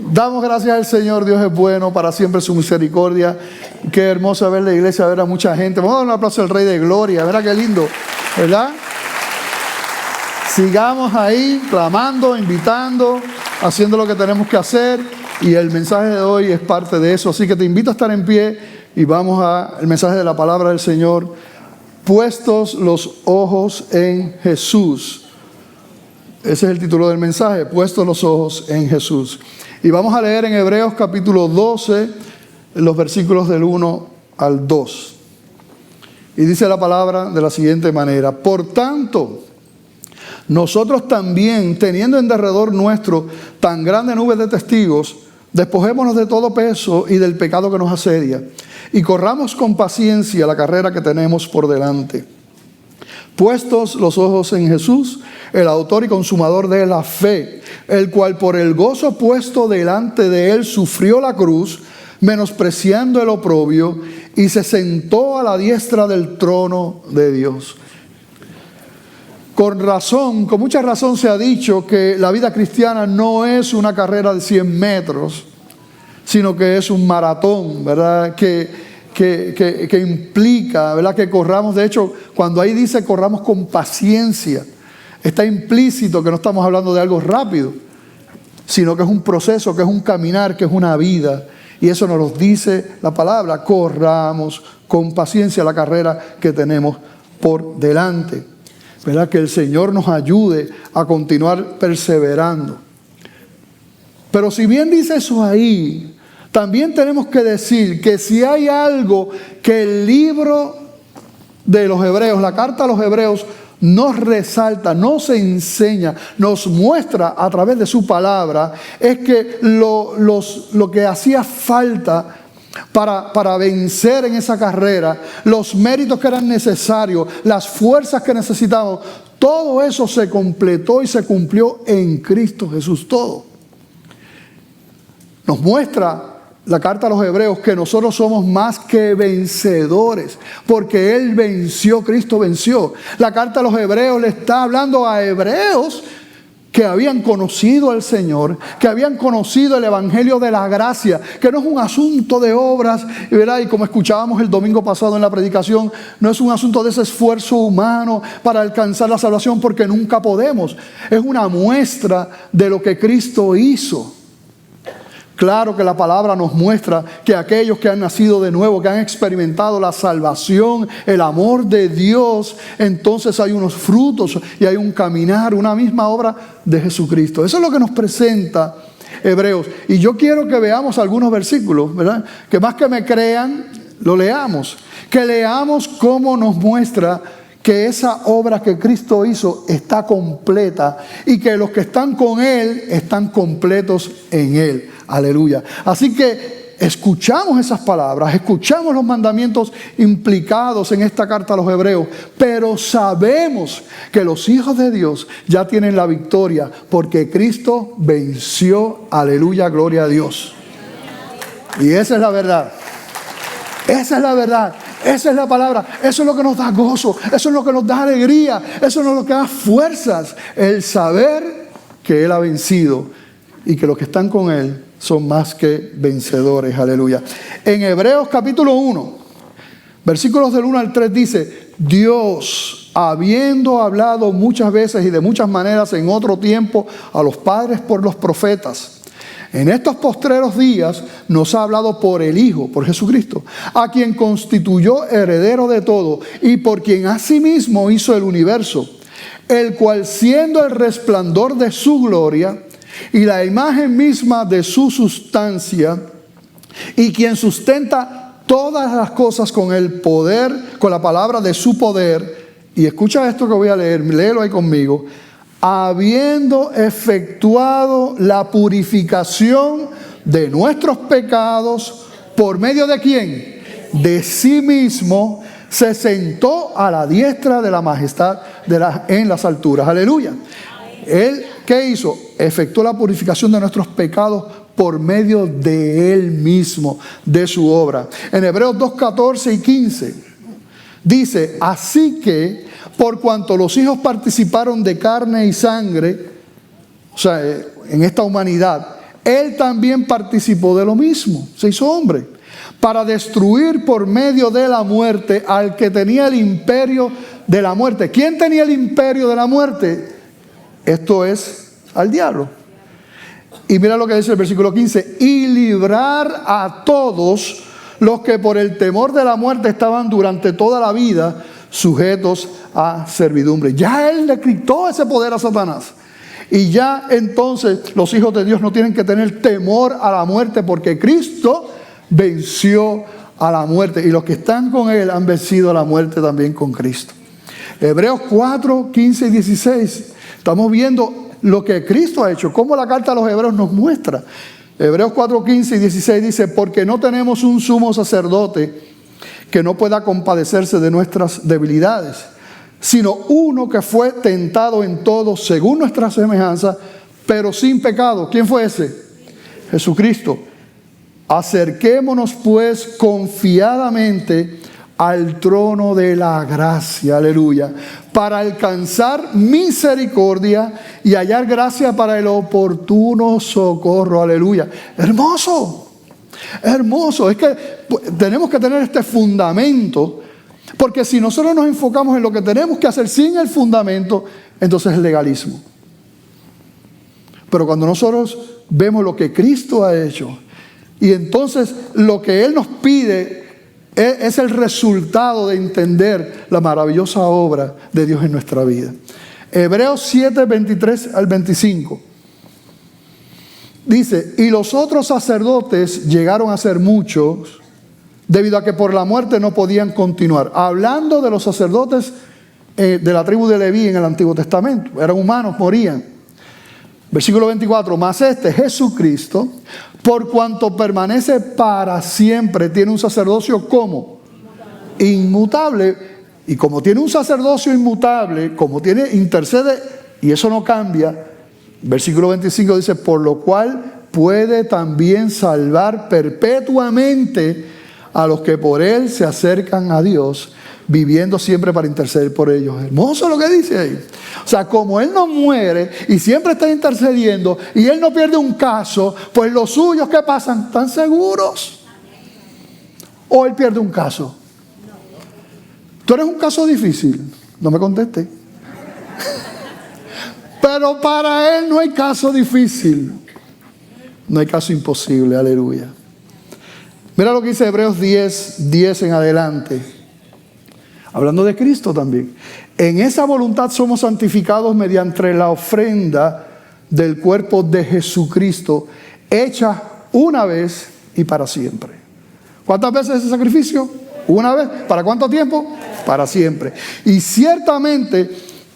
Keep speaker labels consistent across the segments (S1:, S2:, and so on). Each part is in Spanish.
S1: Damos gracias al Señor, Dios es bueno, para siempre su misericordia. Qué hermoso ver la iglesia, ver a mucha gente. Vamos a dar un aplauso al Rey de Gloria, ¿verdad? Qué lindo, ¿verdad? Sigamos ahí, clamando, invitando, haciendo lo que tenemos que hacer. Y el mensaje de hoy es parte de eso. Así que te invito a estar en pie y vamos al mensaje de la palabra del Señor. Puestos los ojos en Jesús. Ese es el título del mensaje, puestos los ojos en Jesús. Y vamos a leer en Hebreos capítulo 12, los versículos del 1 al 2. Y dice la palabra de la siguiente manera: por tanto, nosotros también, teniendo en derredor nuestro tan grande nube de testigos, despojémonos de todo peso y del pecado que nos asedia, y corramos con paciencia la carrera que tenemos por delante. Puestos los ojos en Jesús, el autor y consumador de la fe, el cual por el gozo puesto delante de él sufrió la cruz, menospreciando el oprobio, y se sentó a la diestra del trono de Dios. Con mucha razón se ha dicho que la vida cristiana no es una carrera de 100 metros, sino que es un maratón, ¿verdad? Que implica, ¿verdad?, que corramos. De hecho, cuando ahí dice corramos con paciencia, está implícito que no estamos hablando de algo rápido, sino que es un proceso, que es un caminar, que es una vida. Y eso nos lo dice la palabra: corramos con paciencia la carrera que tenemos por delante, ¿verdad? Que el Señor nos ayude a continuar perseverando. Pero si bien dice eso ahí, también tenemos que decir que si hay algo que el libro de los Hebreos, la carta a los Hebreos, nos resalta, nos enseña, nos muestra a través de su palabra, es que lo que hacía falta para vencer en esa carrera, los méritos que eran necesarios, las fuerzas que necesitábamos, todo eso se completó y se cumplió en Cristo Jesús. Todo nos muestra la carta a los Hebreos que nosotros somos más que vencedores, porque Él venció, Cristo venció. La carta a los Hebreos le está hablando a hebreos que habían conocido al Señor, que habían conocido el Evangelio de la gracia, que no es un asunto de obras, ¿verdad? Y como escuchábamos el domingo pasado en la predicación, no es un asunto de ese esfuerzo humano para alcanzar la salvación, porque nunca podemos. Es una muestra de lo que Cristo hizo. Claro que la palabra nos muestra que aquellos que han nacido de nuevo, que han experimentado la salvación, el amor de Dios, entonces hay unos frutos y hay un caminar, una misma obra de Jesucristo. Eso es lo que nos presenta Hebreos. Y yo quiero que veamos algunos versículos, ¿verdad? Que más que me crean, lo leamos. Que leamos cómo nos muestra que esa obra que Cristo hizo está completa y que los que están con Él están completos en Él. Aleluya. Así que escuchamos esas palabras, escuchamos los mandamientos implicados en esta carta a los Hebreos, pero sabemos que los hijos de Dios ya tienen la victoria porque Cristo venció. Aleluya, gloria a Dios. Y esa es la verdad. Esa es la verdad. Esa es la palabra. Eso es lo que nos da gozo. Eso es lo que nos da alegría. Eso es lo que da fuerzas. El saber que Él ha vencido y que los que están con Él son más que vencedores. Aleluya. En Hebreos capítulo 1, versículos del 1 al 3 dice: Dios, habiendo hablado muchas veces y de muchas maneras en otro tiempo a los padres por los profetas, en estos postreros días nos ha hablado por el Hijo, por Jesucristo, a quien constituyó heredero de todo y por quien asimismo hizo el universo, el cual, siendo el resplandor de su gloria y la imagen misma de su sustancia, y quien sustenta todas las cosas con el poder, con la palabra de su poder, y escucha esto que voy a leer, léelo ahí conmigo, habiendo efectuado la purificación de nuestros pecados, ¿por medio de quién? De sí mismo, se sentó a la diestra de la majestad en las alturas. Aleluya. Él, ¿qué hizo? Efectuó la purificación de nuestros pecados por medio de Él mismo, de su obra. En Hebreos 2, 14 y 15 dice: así que, por cuanto los hijos participaron de carne y sangre, o sea, en esta humanidad, Él también participó de lo mismo, se hizo hombre, para destruir por medio de la muerte al que tenía el imperio de la muerte. ¿Quién tenía el imperio de la muerte? Esto es al diablo. Y mira lo que dice el versículo 15: y librar a todos los que por el temor de la muerte estaban durante toda la vida sujetos a servidumbre. Ya Él le quitó ese poder a Satanás. Y ya entonces los hijos de Dios no tienen que tener temor a la muerte, porque Cristo venció a la muerte. Y los que están con Él han vencido a la muerte también con Cristo. Hebreos 4, 15 y 16. Estamos viendo lo que Cristo ha hecho, cómo la carta a los Hebreos nos muestra. Hebreos 4, 15 y 16 dice: porque no tenemos un sumo sacerdote que no pueda compadecerse de nuestras debilidades, sino uno que fue tentado en todo según nuestra semejanza, pero sin pecado. ¿Quién fue ese? Jesucristo. Acerquémonos pues confiadamente al trono de la gracia, aleluya, para alcanzar misericordia y hallar gracia para el oportuno socorro, aleluya. Hermoso, hermoso. Es que tenemos que tener este fundamento, porque si nosotros nos enfocamos en lo que tenemos que hacer sin el fundamento, entonces es legalismo. Pero cuando nosotros vemos lo que Cristo ha hecho, y entonces lo que Él nos pide es el resultado de entender la maravillosa obra de Dios en nuestra vida. Hebreos 7, 23 al 25. Dice: y los otros sacerdotes llegaron a ser muchos, debido a que por la muerte no podían continuar. Hablando de los sacerdotes de la tribu de Leví en el Antiguo Testamento. Eran humanos, morían. Versículo 24: mas este Jesucristo, por cuanto permanece para siempre, tiene un sacerdocio ¿cómo? Inmutable. Y como tiene un sacerdocio inmutable, como intercede, y eso no cambia, versículo 25 dice: por lo cual puede también salvar perpetuamente a los que por Él se acercan a Dios, viviendo siempre para interceder por ellos. Hermoso lo que dice ahí. O sea, como Él no muere y siempre está intercediendo y Él no pierde un caso, pues los suyos, ¿qué pasan? ¿Están seguros? ¿O Él pierde un caso? ¿Tú eres un caso difícil? No me conteste. Pero para Él no hay caso difícil. No hay caso imposible, aleluya. Mira lo que dice Hebreos 10, 10 en adelante. Hablando de Cristo también. En esa voluntad somos santificados mediante la ofrenda del cuerpo de Jesucristo, hecha una vez y para siempre. ¿Cuántas veces ese sacrificio? Una vez. ¿Para cuánto tiempo? Para siempre. Y ciertamente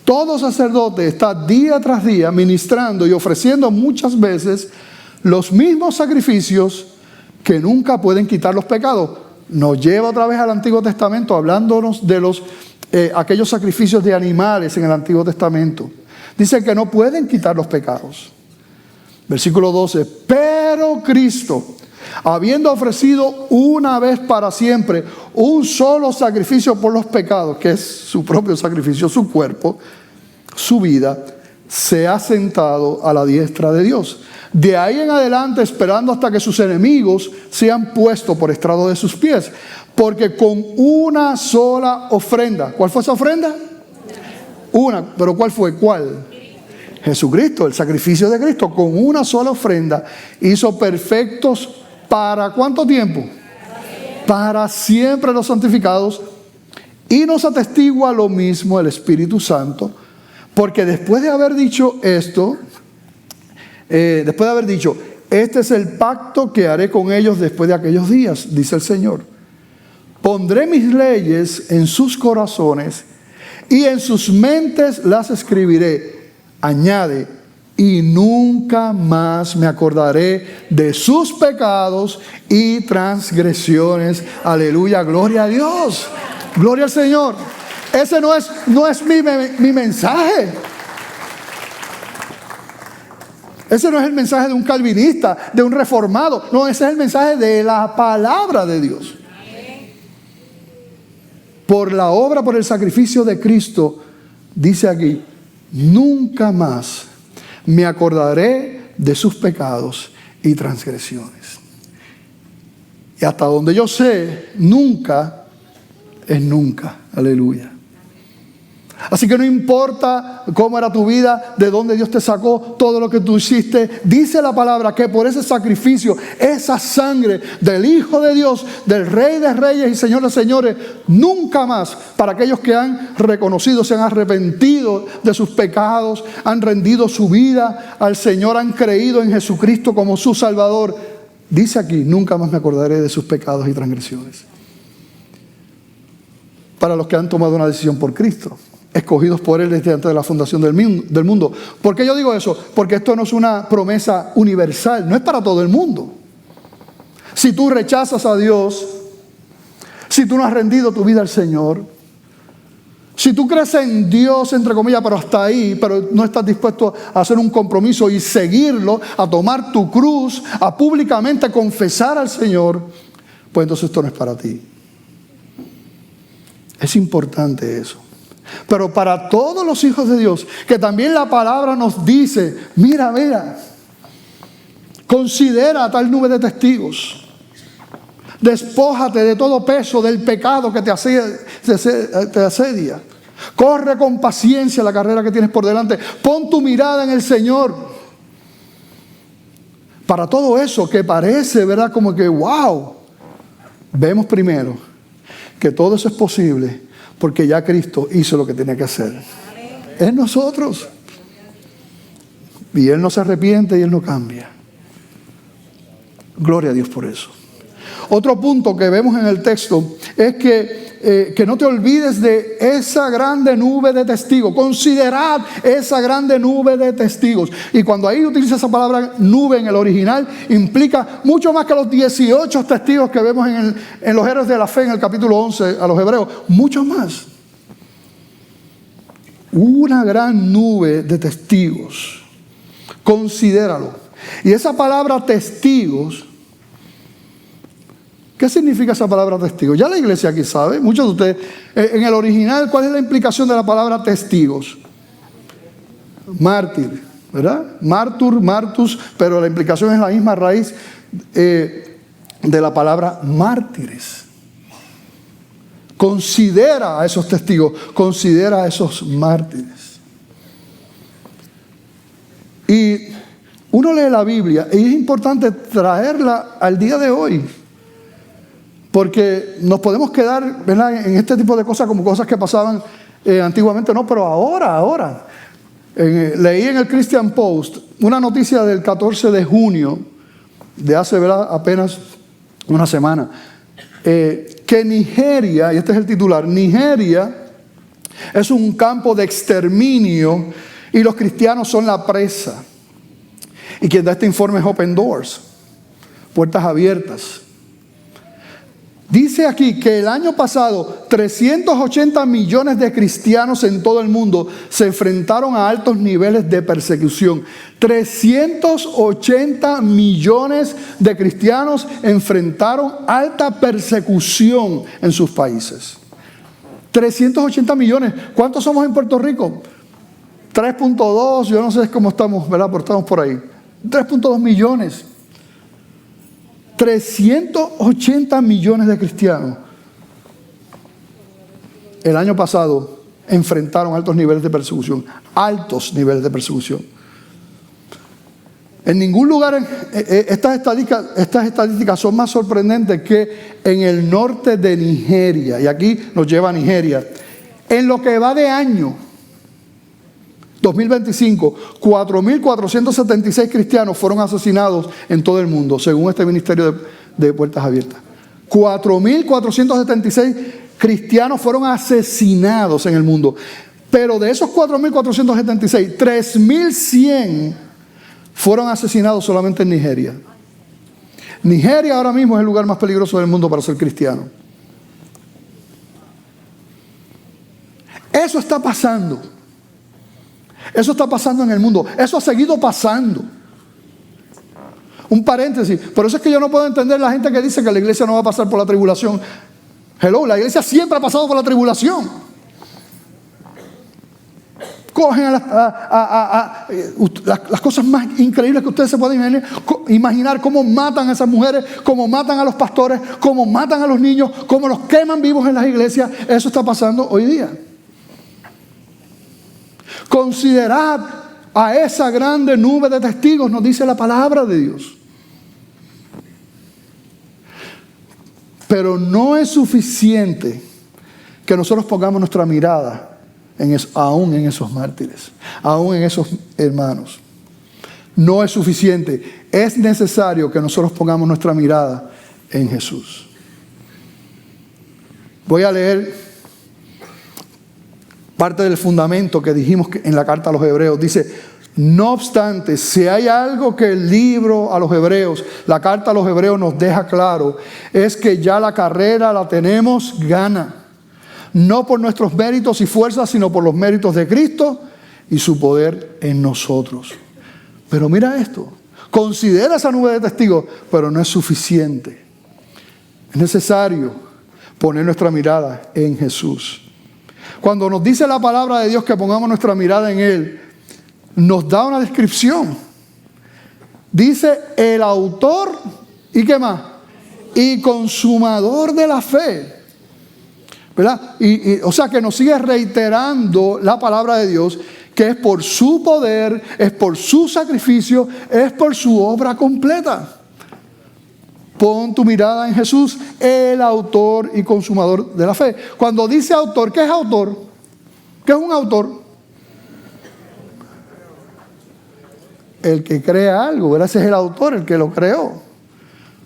S1: todo sacerdote está día tras día ministrando y ofreciendo muchas veces los mismos sacrificios que nunca pueden quitar los pecados. Nos lleva otra vez al Antiguo Testamento, hablándonos de aquellos sacrificios de animales en el Antiguo Testamento. Dice que no pueden quitar los pecados. Versículo 12: pero Cristo, habiendo ofrecido una vez para siempre un solo sacrificio por los pecados, que es su propio sacrificio, su cuerpo, su vida, se ha sentado a la diestra de Dios. De ahí en adelante, esperando hasta que sus enemigos sean puestos por estrado de sus pies. Porque con una sola ofrenda. ¿Cuál fue esa ofrenda? Una. ¿Pero cuál fue? ¿Cuál? Jesucristo, el sacrificio de Cristo. Con una sola ofrenda hizo perfectos ¿para cuánto tiempo? Para siempre los santificados. Y nos atestigua lo mismo el Espíritu Santo. Porque después de haber dicho esto, este es el pacto que haré con ellos después de aquellos días, dice el Señor. Pondré mis leyes en sus corazones y en sus mentes las escribiré. añade, y nunca más me acordaré de sus pecados y transgresiones. Aleluya, gloria a Dios, gloria al Señor. Ese no es mi mensaje. Ese no es el mensaje de un calvinista, de un reformado. No, ese es el mensaje de la palabra de Dios. Por la obra, por el sacrificio de Cristo, dice aquí, nunca más me acordaré de sus pecados y transgresiones. Y hasta donde yo sé, nunca es nunca. Aleluya. Así que no importa cómo era tu vida, de dónde Dios te sacó, todo lo que tú hiciste. Dice la palabra que por ese sacrificio, esa sangre del Hijo de Dios, del Rey de Reyes y Señor de Señores, nunca más, para aquellos que han reconocido, se han arrepentido de sus pecados, han rendido su vida al Señor, han creído en Jesucristo como su Salvador. Dice aquí, nunca más me acordaré de sus pecados y transgresiones. Para los que han tomado una decisión por Cristo, escogidos por Él desde antes de la fundación del mundo. ¿Por qué yo digo eso? Porque esto no es una promesa universal, no es para todo el mundo. Si tú rechazas a Dios, si tú no has rendido tu vida al Señor, si tú crees en Dios, entre comillas, pero hasta ahí, pero no estás dispuesto a hacer un compromiso y seguirlo, a tomar tu cruz, a públicamente confesar al Señor, pues entonces esto no es para ti. Es importante eso. Pero para todos los hijos de Dios, que también la palabra nos dice, mira, considera tal nube de testigos. Despójate de todo peso del pecado que te asedia. Corre con paciencia la carrera que tienes por delante. Pon tu mirada en el Señor. Para todo eso que parece, ¿verdad? Como que, wow. Vemos primero que todo eso es posible porque ya Cristo hizo lo que tenía que hacer en nosotros. Y Él no se arrepiente y Él no cambia. Gloria a Dios por eso. Otro punto que vemos en el texto es que no te olvides de esa grande nube de testigos. Considerad esa grande nube de testigos. Y cuando ahí utiliza esa palabra nube en el original, implica mucho más que los 18 testigos que vemos en los héroes de la fe en el capítulo 11 a los hebreos. Mucho más. Una gran nube de testigos. Considéralo. Y esa palabra testigos, ¿qué significa esa palabra testigo? Ya la iglesia aquí sabe, muchos de ustedes, en el original, ¿cuál es la implicación de la palabra testigos? Mártir, ¿verdad? Martur, martus, pero la implicación es la misma raíz de la palabra mártires. Considera a esos testigos, considera a esos mártires. Y uno lee la Biblia y es importante traerla al día de hoy. Porque nos podemos quedar, ¿verdad?, en este tipo de cosas como cosas que pasaban antiguamente. No, pero ahora. Leí en el Christian Post una noticia del 14 de junio, de hace, ¿verdad?, apenas una semana, que Nigeria, y este es el titular, Nigeria es un campo de exterminio y los cristianos son la presa. Y quien da este informe es Open Doors, Puertas Abiertas. Dice aquí que el año pasado 380 millones de cristianos en todo el mundo se enfrentaron a altos niveles de persecución. 380 millones de cristianos enfrentaron alta persecución en sus países. 380 millones. ¿Cuántos somos en Puerto Rico? 3.2, yo no sé cómo estamos, ¿verdad? Pero estamos por ahí. 3.2 millones. 380 millones de cristianos el año pasado enfrentaron altos niveles de persecución. Altos niveles de persecución. En ningún lugar estas estadísticas son más sorprendentes que en el norte de Nigeria. Y aquí nos lleva a Nigeria. En lo que va de año 2025, 4.476 cristianos fueron asesinados en todo el mundo, según este ministerio de Puertas Abiertas. 4.476 cristianos fueron asesinados en el mundo. Pero de esos 4.476, 3.100 fueron asesinados solamente en Nigeria. Nigeria ahora mismo es el lugar más peligroso del mundo para ser cristiano. Eso está pasando. Eso está pasando en el mundo. Eso ha seguido pasando. Un paréntesis. Por eso es que yo no puedo entender la gente que dice que la iglesia no va a pasar por la tribulación. Hello, la iglesia siempre ha pasado por la tribulación. Cogen las cosas más increíbles que ustedes se pueden imaginar, cómo matan a esas mujeres, cómo matan a los pastores, cómo matan a los niños, cómo los queman vivos en las iglesias. Eso está pasando hoy día. Considerad a esa grande nube de testigos, nos dice la palabra de Dios. Pero no es suficiente que nosotros pongamos nuestra mirada aún en esos mártires, aún en esos hermanos. No es suficiente. Es necesario que nosotros pongamos nuestra mirada en Jesús. Voy a leer parte del fundamento que dijimos en la carta a los Hebreos. Dice: no obstante, si hay algo que el libro a los Hebreos, la carta a los Hebreos nos deja claro, es que ya la carrera la tenemos gana. No por nuestros méritos y fuerzas, sino por los méritos de Cristo y su poder en nosotros. Pero mira esto, considera esa nube de testigos, pero no es suficiente. Es necesario poner nuestra mirada en Jesús. Cuando nos dice la palabra de Dios que pongamos nuestra mirada en Él, nos da una descripción. Dice el autor, ¿y qué más? Y consumador de la fe. ¿Verdad? O sea que nos sigue reiterando la palabra de Dios, que es por su poder, es por su sacrificio, es por su obra completa. Pon tu mirada en Jesús, el autor y consumador de la fe. Cuando dice autor, ¿qué es autor? ¿Qué es un autor? El que crea algo, ¿verdad? Ese es el autor, el que lo creó.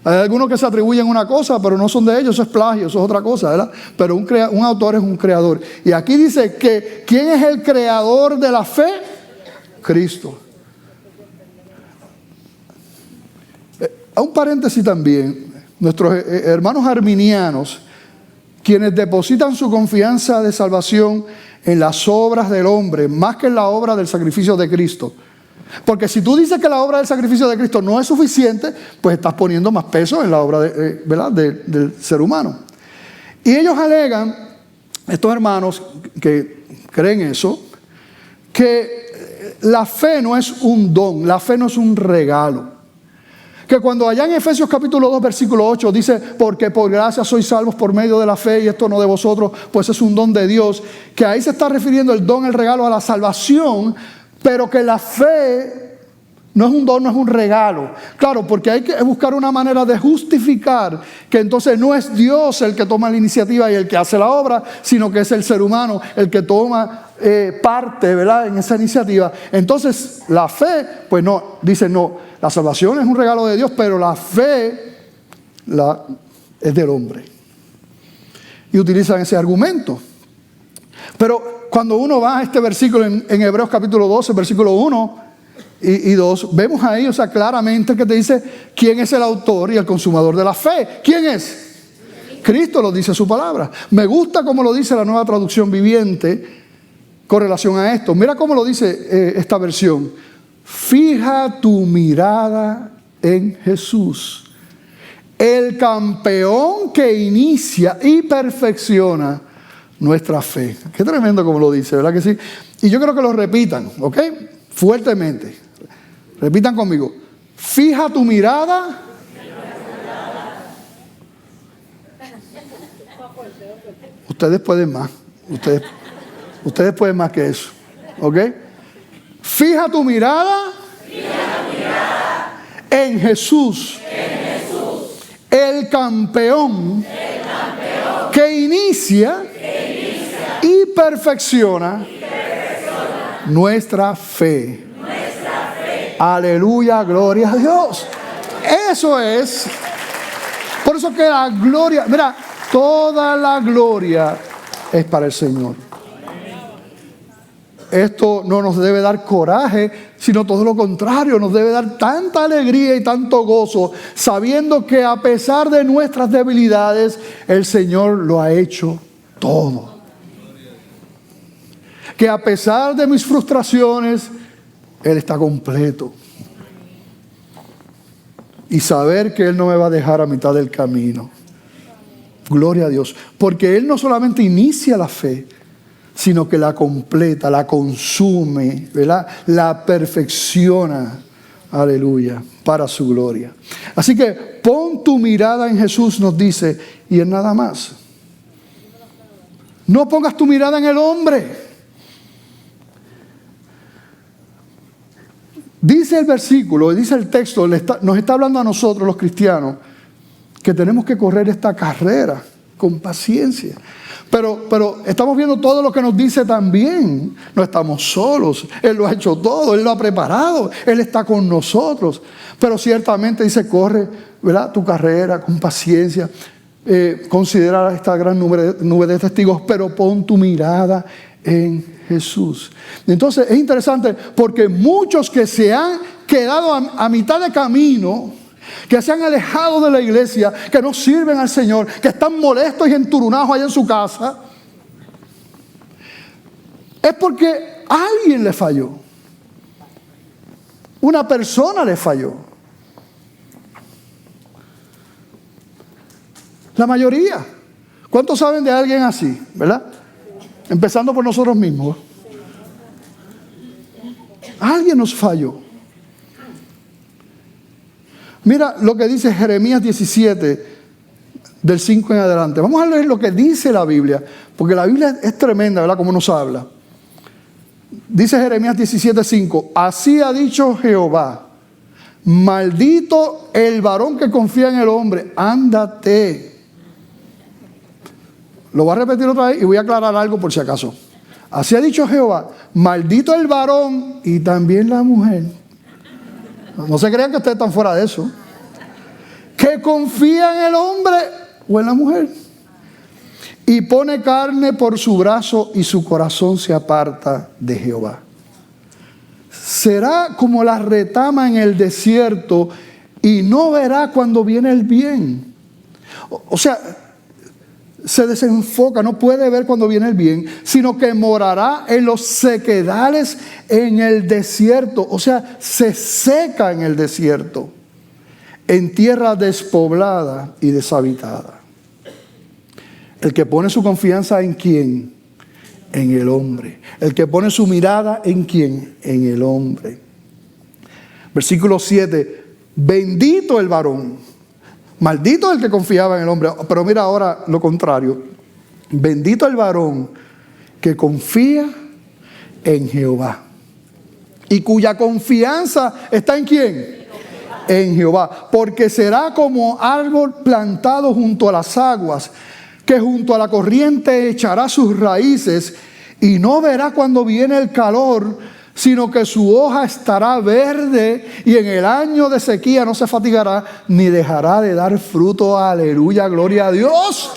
S1: Hay algunos que se atribuyen una cosa, pero no son de ellos, eso es plagio, eso es otra cosa, ¿verdad? Pero un autor es un creador. Y aquí dice que ¿quién es el creador de la fe? Cristo. A un paréntesis también, nuestros hermanos arminianos, quienes depositan su confianza de salvación en las obras del hombre, más que en la obra del sacrificio de Cristo. Porque si tú dices que la obra del sacrificio de Cristo no es suficiente, pues estás poniendo más peso en la obra ¿verdad? Del ser humano. Y ellos alegan, estos hermanos que creen eso, que la fe no es un don, la fe no es un regalo. Que cuando allá en Efesios capítulo 2 versículo 8 dice: porque por gracia sois salvos por medio de la fe, y esto no de vosotros, pues es un don de Dios. Que ahí se está refiriendo el don, el regalo a la salvación. Pero que la fe no es un don, no es un regalo. Claro, porque hay que buscar una manera de justificar que entonces no es Dios el que toma la iniciativa y el que hace la obra, sino que es el ser humano el que toma parte, ¿verdad?, en esa iniciativa. Entonces la fe, pues no, dice no, la salvación es un regalo de Dios, pero la fe es del hombre. Y utilizan ese argumento. Pero cuando uno va a este versículo en Hebreos capítulo 12, versículo 1 y 2, vemos ahí, o sea, claramente que te dice quién es el autor y el consumador de la fe. ¿Quién es? Cristo, lo dice su palabra. Me gusta cómo lo dice la Nueva Traducción Viviente con relación a esto. Mira cómo lo dice esta versión. Fija tu mirada en Jesús, el campeón que inicia y perfecciona nuestra fe. Qué tremendo como lo dice, ¿verdad que sí? Y yo creo que lo repitan, ¿ok? Fuertemente. Repitan conmigo. Fija tu mirada. Ustedes pueden más. Ustedes pueden más que eso, ¿ok? Fija tu mirada, en Jesús, el campeón, que inicia y perfecciona nuestra fe. Aleluya, gloria a Dios. Eso es. Por eso que la gloria, mira, toda la gloria es para el Señor. esto no nos debe dar coraje, sino todo lo contrario, nos debe dar tanta alegría y tanto gozo, sabiendo que a pesar de nuestras debilidades, el Señor lo ha hecho todo. Que a pesar de mis frustraciones, Él está completo. Y saber que Él no me va a dejar a mitad del camino. Gloria a Dios. Porque Él no solamente inicia la fe, sino que la completa, la consume, ¿verdad? La perfecciona. Aleluya. Para su gloria. Así que pon tu mirada en Jesús, nos dice, y en nada más. No pongas tu mirada en el hombre. Dice el versículo, dice el texto, nos está hablando a nosotros los cristianos, que tenemos que correr esta carrera con paciencia. Pero estamos viendo todo lo que nos dice también. No estamos solos. Él lo ha hecho todo. Él lo ha preparado. Él está con nosotros. Pero ciertamente dice, corre, ¿verdad?, tu carrera con paciencia. Considera esta gran nube de testigos, pero pon tu mirada en Jesús. Entonces es interesante porque muchos que se han quedado a mitad de camino, que se han alejado de la iglesia, que no sirven al Señor, que están molestos y enturunados allá en su casa, es porque alguien le falló. Una persona le falló. La mayoría. ¿Cuántos saben de alguien así? ¿Verdad? Empezando por nosotros mismos. Alguien nos falló. Mira lo que dice Jeremías 17, del 5 en adelante. Vamos a leer lo que dice la Biblia, porque la Biblia es tremenda, ¿verdad?, como nos habla. Dice Jeremías 17:5, así ha dicho Jehová, maldito el varón que confía en el hombre, ándate. Lo voy a repetir otra vez y voy a aclarar algo por si acaso. Así ha dicho Jehová, maldito el varón y también la mujer. No se crean que ustedes están fuera de eso. Que confía en el hombre o en la mujer. Y pone carne por su brazo y su corazón se aparta de Jehová. Será como la retama en el desierto y no verá cuando viene el bien. O sea, se desenfoca, no puede ver cuando viene el bien, sino que morará en los sequedales en el desierto. O sea, se seca en el desierto, en tierra despoblada y deshabitada. El que pone su confianza en ¿quién? En el hombre. El que pone su mirada en ¿quién? En el hombre. Versículo 7. Bendito el varón. Maldito el que confiaba en el hombre. Pero mira ahora lo contrario. Bendito el varón que confía en Jehová. Y cuya confianza está en ¿quién? En Jehová. Porque será como árbol plantado junto a las aguas, que junto a la corriente echará sus raíces y no verá cuando viene el calor, sino que su hoja estará verde y en el año de sequía no se fatigará ni dejará de dar fruto. Aleluya, gloria a Dios.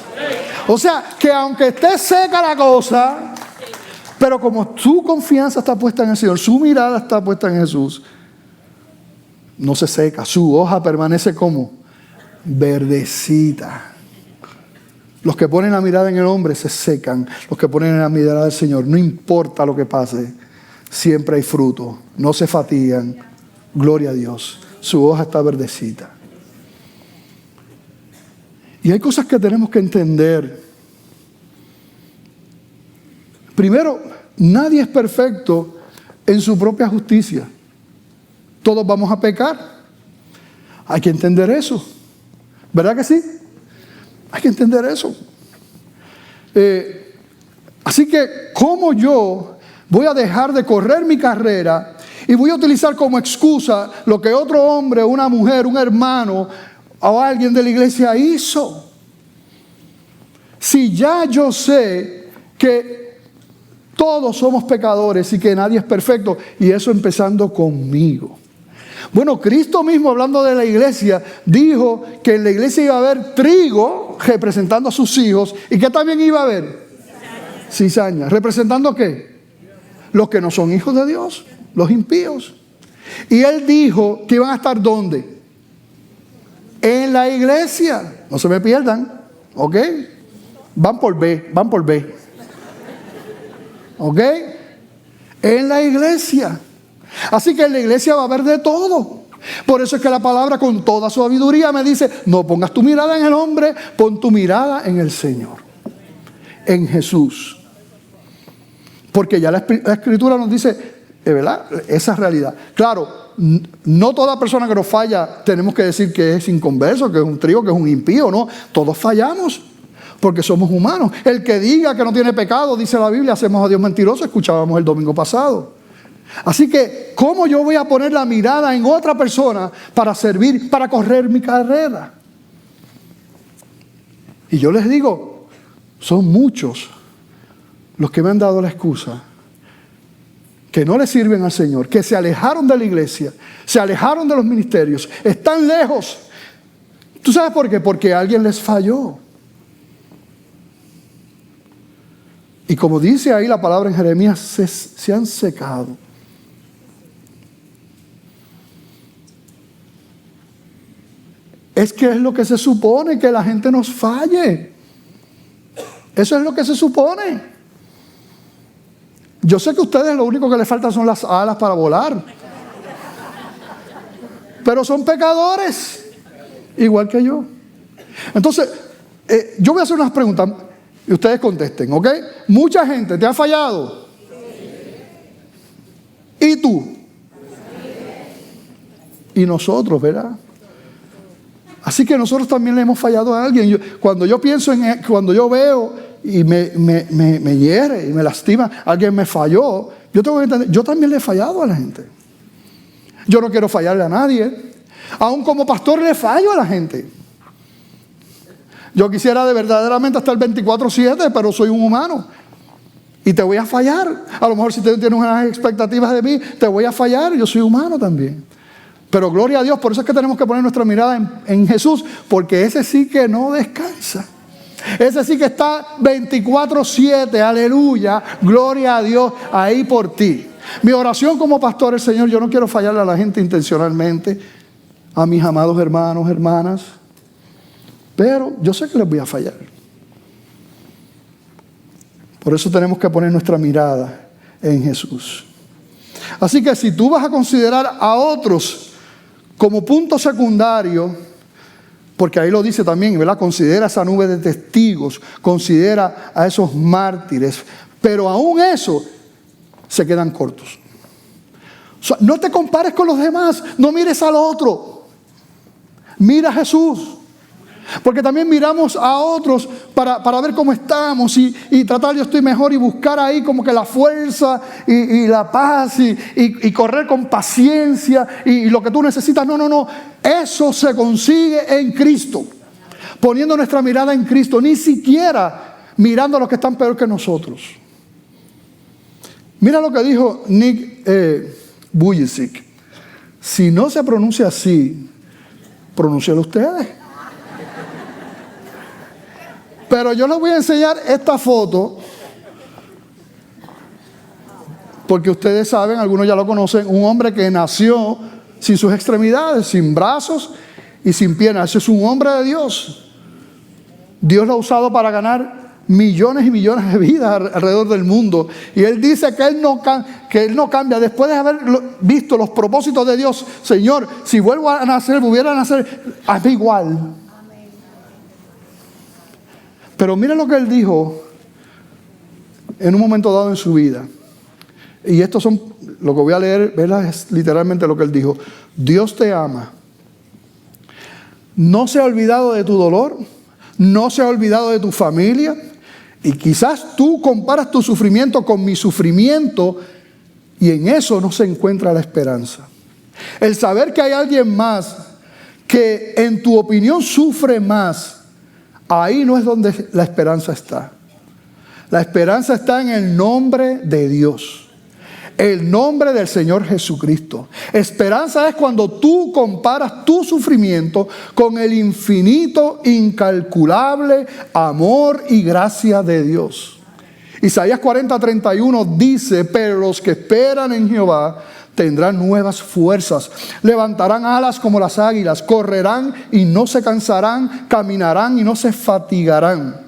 S1: O sea, que aunque esté seca la cosa, pero como su confianza está puesta en el Señor, su mirada está puesta en Jesús, no se seca, su hoja permanece como verdecita. Los que ponen la mirada en el hombre se secan, los que ponen la mirada del Señor, no importa lo que pase, siempre hay fruto, no se fatigan. Gloria a Dios, su hoja está verdecita. Y hay cosas que tenemos que entender. Primero, nadie es perfecto en su propia justicia. Todos vamos a pecar. Hay que entender eso. ¿Verdad que sí? Hay que entender eso. Así que, ¿cómo yo voy a dejar de correr mi carrera y voy a utilizar como excusa lo que otro hombre, una mujer, un hermano o alguien de la iglesia hizo? Si ya yo sé que todos somos pecadores y que nadie es perfecto, y eso empezando conmigo. Bueno, Cristo mismo, hablando de la iglesia, dijo que en la iglesia iba a haber trigo representando a sus hijos, y que también iba a haber cizaña. ¿Representando qué? los que no son hijos de Dios, los impíos. Y él dijo que iban a estar ¿dónde? En la iglesia. No se me pierdan, ¿ok? Van por B. ¿Ok? En la iglesia. Así que en la iglesia va a haber de todo. Por eso es que la palabra con toda su sabiduría me dice, no pongas tu mirada en el hombre, pon tu mirada en el Señor, en Jesús. Porque ya la Escritura nos dice, ¿verdad?, esa realidad. Claro, no toda persona que nos falla tenemos que decir que es inconverso, que es un trigo, que es un impío, no. Todos fallamos porque somos humanos. El que diga que no tiene pecado, dice la Biblia, hacemos a Dios mentiroso, escuchábamos el domingo pasado. Así que, ¿cómo yo voy a poner la mirada en otra persona para servir, para correr mi carrera? Y yo les digo, son muchos los que me han dado la excusa que no le sirven al Señor, que se alejaron de la iglesia, se alejaron de los ministerios, están lejos. ¿Tú sabes por qué? Porque alguien les falló. Y como dice ahí la palabra en Jeremías, se han secado. Es que es lo que se supone, que la gente nos falle. Eso es lo que se supone. Yo sé que a ustedes lo único que les falta son las alas para volar. Pero son pecadores, igual que yo. Entonces, yo voy a hacer unas preguntas y ustedes contesten, ¿ok? Mucha gente te ha fallado. ¿Y tú? Y nosotros, ¿verdad? Así que nosotros también le hemos fallado a alguien. Cuando yo pienso cuando yo veo y me hiere y me lastima, alguien me falló, yo tengo que entender, yo también le he fallado a la gente. Yo no quiero fallarle a nadie. Aún como pastor le fallo a la gente. Yo quisiera verdaderamente estar 24/7, pero soy un humano. Y te voy a fallar. A lo mejor si tú tienes unas expectativas de mí, te voy a fallar. Yo soy humano también. Pero gloria a Dios, por eso es que tenemos que poner nuestra mirada en Jesús, porque ese sí que no descansa. Ese sí que está 24/7, aleluya, gloria a Dios, ahí por ti. Mi oración como pastor es, Señor, yo no quiero fallarle a la gente intencionalmente, a mis amados hermanos, hermanas, pero yo sé que les voy a fallar. Por eso tenemos que poner nuestra mirada en Jesús. Así que si tú vas a considerar a otros como punto secundario, porque ahí lo dice también, ¿verdad? Considera esa nube de testigos, considera a esos mártires, pero aún eso se quedan cortos. O sea, no te compares con los demás, no mires al otro, mira a Jesús. Porque también miramos a otros para ver cómo estamos y tratar yo estoy mejor y buscar ahí como que la fuerza y la paz y correr con paciencia y lo que tú necesitas. No. Eso se consigue en Cristo. Poniendo nuestra mirada en Cristo, ni siquiera mirando a los que están peor que nosotros. Mira lo que dijo Nick Vujicic. Si no se pronuncia así, pronúncialo ustedes. Pero yo les voy a enseñar esta foto, porque ustedes saben, algunos ya lo conocen, un hombre que nació sin sus extremidades, sin brazos y sin piernas. Ese es un hombre de Dios. Dios lo ha usado para ganar millones y millones de vidas alrededor del mundo. Y él dice que él no cambia. Después de haber visto los propósitos de Dios, Señor, si vuelvo a nacer, volviera a nacer, hazme igual. Pero mira lo que él dijo en un momento dado en su vida. Y esto son, lo que voy a leer, ¿verdad? Es literalmente lo que él dijo. Dios te ama. No se ha olvidado de tu dolor. No se ha olvidado de tu familia. Y quizás tú comparas tu sufrimiento con mi sufrimiento y en eso no se encuentra la esperanza. El saber que hay alguien más que en tu opinión sufre más, ahí no es donde la esperanza está. La esperanza está en el nombre de Dios, el nombre del Señor Jesucristo. Esperanza es cuando tú comparas tu sufrimiento con el infinito, incalculable amor y gracia de Dios. Isaías 40:31 dice: pero los que esperan en Jehová tendrán nuevas fuerzas, levantarán alas como las águilas, correrán y no se cansarán, caminarán y no se fatigarán.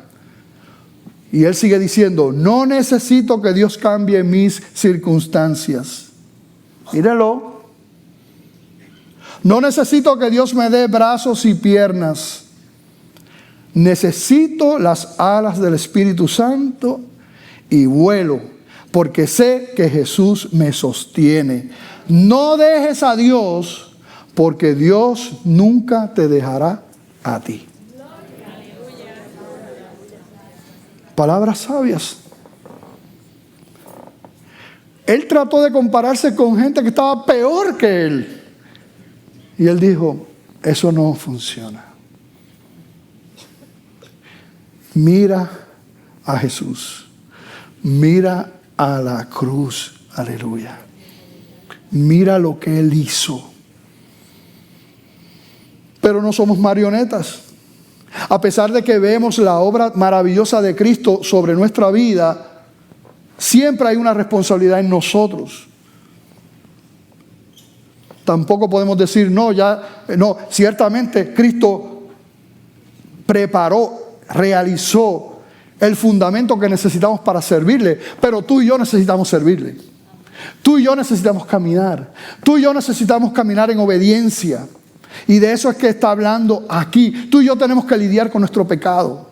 S1: Y él sigue diciendo: no necesito que Dios cambie mis circunstancias. Mírelo. No necesito que Dios me dé brazos y piernas. Necesito las alas del Espíritu Santo y vuelo, porque sé que Jesús me sostiene. No dejes a Dios, porque Dios nunca te dejará a ti. Palabras sabias. Él trató de compararse con gente que estaba peor que él. Y él dijo: eso no funciona. Mira a Jesús. Mira a la cruz. Aleluya. Mira lo que Él hizo. Pero no somos marionetas. A pesar de que vemos la obra maravillosa de Cristo sobre nuestra vida, siempre hay una responsabilidad en nosotros. Tampoco podemos decir: no, ciertamente Cristo preparó, realizó el fundamento que necesitamos para servirle, pero tú y yo necesitamos servirle. Tú y yo necesitamos caminar. Tú y yo necesitamos caminar en obediencia. Y de eso es que está hablando aquí. Tú y yo tenemos que lidiar con nuestro pecado.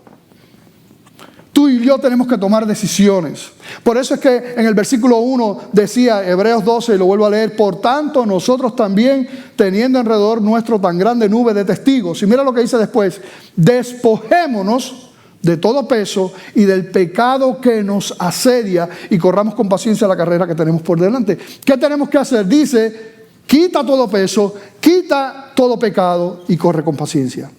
S1: Tú y yo tenemos que tomar decisiones. Por eso es que en el versículo 1 decía, Hebreos 12, y lo vuelvo a leer: por tanto nosotros también, teniendo alrededor nuestro tan grande nube de testigos. Y mira lo que dice después: despojémonos de todo peso y del pecado que nos asedia, y corramos con paciencia la carrera que tenemos por delante. ¿Qué tenemos que hacer? Dice: quita todo peso, quita todo pecado y corre con paciencia.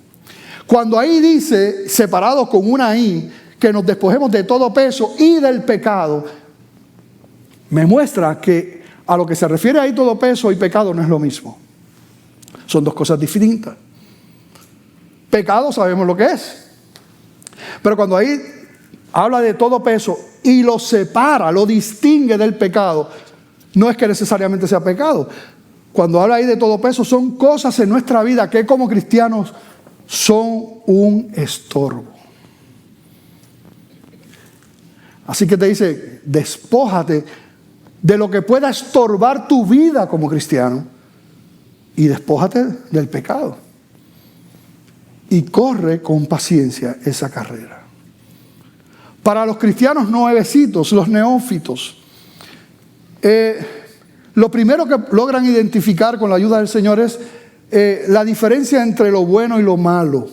S1: Cuando ahí dice, separado con una I, que nos despojemos de todo peso y del pecado, me muestra que a lo que se refiere ahí todo peso y pecado no es lo mismo. Son dos cosas distintas. Pecado sabemos lo que es. Pero cuando ahí habla de todo peso y lo separa, lo distingue del pecado, no es que necesariamente sea pecado. Cuando habla ahí de todo peso, son cosas en nuestra vida que como cristianos son un estorbo. Así que te dice: despójate de lo que pueda estorbar tu vida como cristiano y despójate del pecado. Y corre con paciencia esa carrera. Para los cristianos nuevecitos, los neófitos, lo primero que logran identificar con la ayuda del Señor es la diferencia entre lo bueno y lo malo.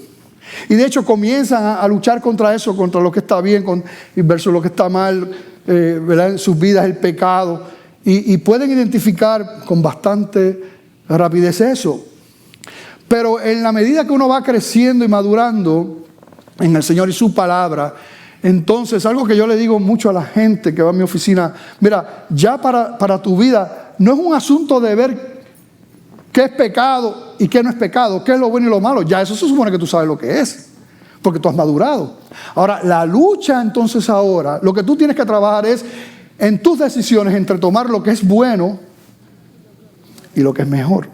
S1: Y de hecho comienzan a luchar contra eso, contra lo que está bien versus lo que está mal, ¿verdad? En sus vidas, el pecado. Y pueden identificar con bastante rapidez eso. Pero en la medida que uno va creciendo y madurando en el Señor y su palabra, entonces algo que yo le digo mucho a la gente que va a mi oficina: mira, ya para tu vida no es un asunto de ver qué es pecado y qué no es pecado, qué es lo bueno y lo malo. Ya eso se supone que tú sabes lo que es, porque tú has madurado. Ahora, la lucha entonces ahora, lo que tú tienes que trabajar es en tus decisiones entre tomar lo que es bueno y lo que es mejor.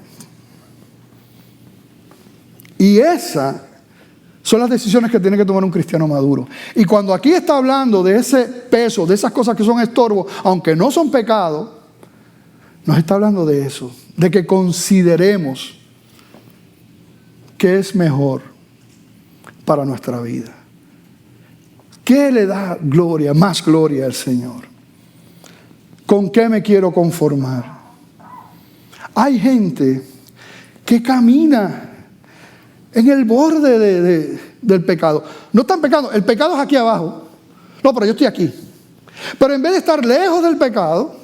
S1: Y esas son las decisiones que tiene que tomar un cristiano maduro. Y cuando aquí está hablando de ese peso, de esas cosas que son estorbos, aunque no son pecados, nos está hablando de eso, de que consideremos qué es mejor para nuestra vida. ¿Qué le da gloria, más gloria al Señor? ¿Con qué me quiero conformar? Hay gente que camina en el borde del pecado. No están pecando, el pecado es aquí abajo. No, pero yo estoy aquí. Pero en vez de estar lejos del pecado,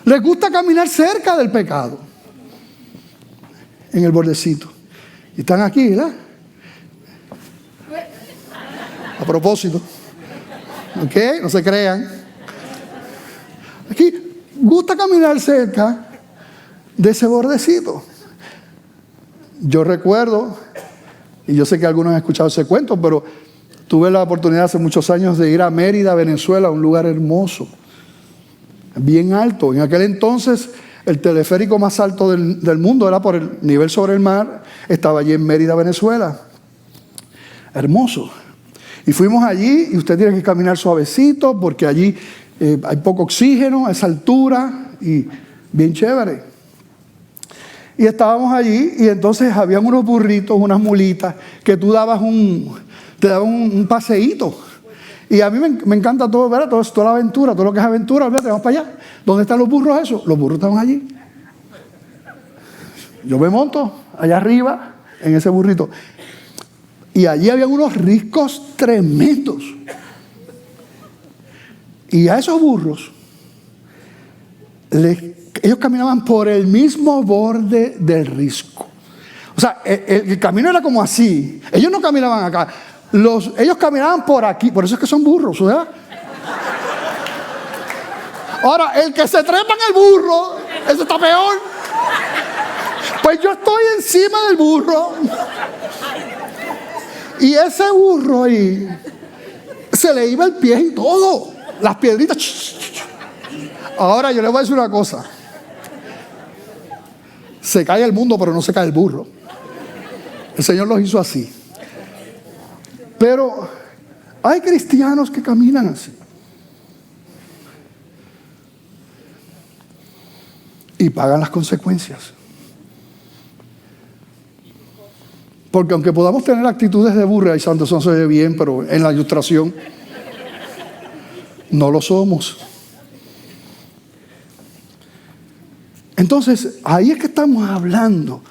S1: les gusta caminar cerca del pecado, en el bordecito. Y están aquí, ¿verdad? A propósito. ¿Ok? No se crean. Aquí gusta caminar cerca de ese bordecito. Yo recuerdo, y yo sé que algunos han escuchado ese cuento, pero Tuve la oportunidad hace muchos años de ir a Mérida, Venezuela, un lugar hermoso, bien alto. En aquel entonces el teleférico más alto del mundo era por el nivel sobre el mar. Estaba allí en Mérida, Venezuela. Hermoso. Y fuimos allí y usted tiene que caminar suavecito porque allí hay poco oxígeno a esa altura y bien chévere. Y estábamos allí y entonces habían unos burritos, unas mulitas que tú te daban un paseíto. Y a mí me encanta todo, ¿verdad? Toda la aventura, todo lo que es aventura, olvídate, vamos para allá. ¿Dónde están los burros esos? Los burros estaban allí. Yo me monto allá arriba en ese burrito. Y allí había unos riscos tremendos. Y a esos burros, ellos caminaban por el mismo borde del risco. O sea, el camino era como así. Ellos no caminaban acá. Ellos caminaban por aquí. Por eso es que son burros, ¿verdad? Ahora, el que se trepa en el burro, ese está peor. Pues yo estoy encima del burro. Y ese burro ahí se le iba el pie y todo. Las piedritas. Ahora yo le voy a decir una cosa. Se cae el mundo, pero no se cae el burro. El Señor los hizo así. Pero hay cristianos que caminan así. Y pagan las consecuencias. Porque aunque podamos tener actitudes de burra, y santo, eso no se ve bien, pero en la ilustración no lo somos. Entonces, ahí es que estamos hablando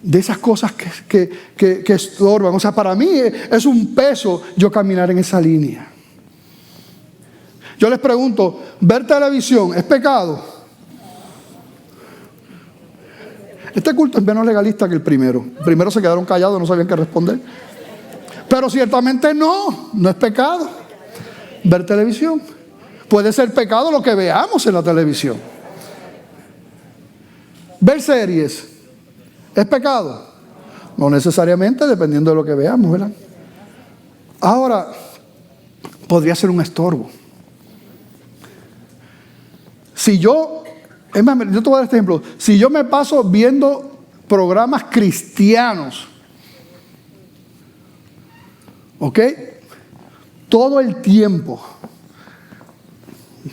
S1: de esas cosas que estorban. O sea, para mí es un peso yo caminar en esa línea. Yo les pregunto, ¿ver televisión es pecado? Este culto es menos legalista que el primero. El primero se quedaron callados, no sabían qué responder. Pero ciertamente no es pecado ver televisión. Puede ser pecado lo que veamos en la televisión. Ver series, ¿es pecado? No necesariamente, dependiendo de lo que veamos, ¿verdad? Ahora, podría ser un estorbo. Es más, yo te voy a dar este ejemplo. Si yo me paso viendo programas cristianos, ¿ok? Todo el tiempo.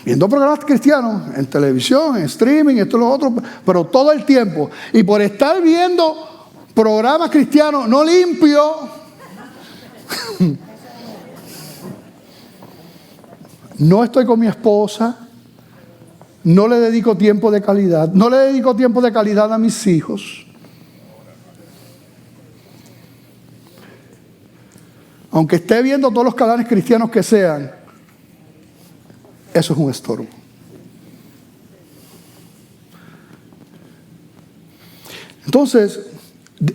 S1: Viendo programas cristianos en televisión, en streaming, esto y lo otro, pero todo el tiempo. Y por estar viendo programas cristianos no limpio, no estoy con mi esposa, no le dedico tiempo de calidad, no le dedico tiempo de calidad a mis hijos. Aunque esté viendo todos los canales cristianos que sean, eso es un estorbo. Entonces,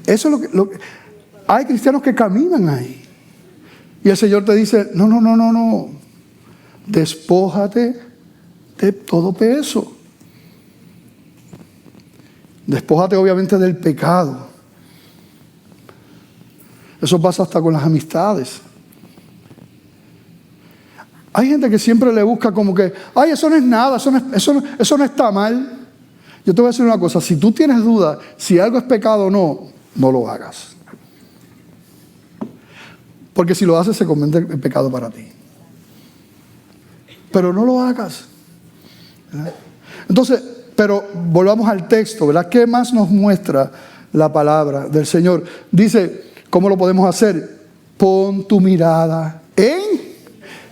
S1: eso es lo que hay cristianos que caminan ahí. Y el Señor te dice, no. Despójate de todo peso. Despójate obviamente del pecado. Eso pasa hasta con las amistades. Hay gente que siempre le busca como que, ay, eso no es nada, eso no está mal. Yo te voy a decir una cosa, si tú tienes duda si algo es pecado o no, no lo hagas. Porque si lo haces se convierte en pecado para ti. Pero no lo hagas, ¿verdad? Entonces, pero volvamos al texto, ¿verdad? ¿Qué más nos muestra la palabra del Señor? Dice, ¿cómo lo podemos hacer? Pon tu mirada en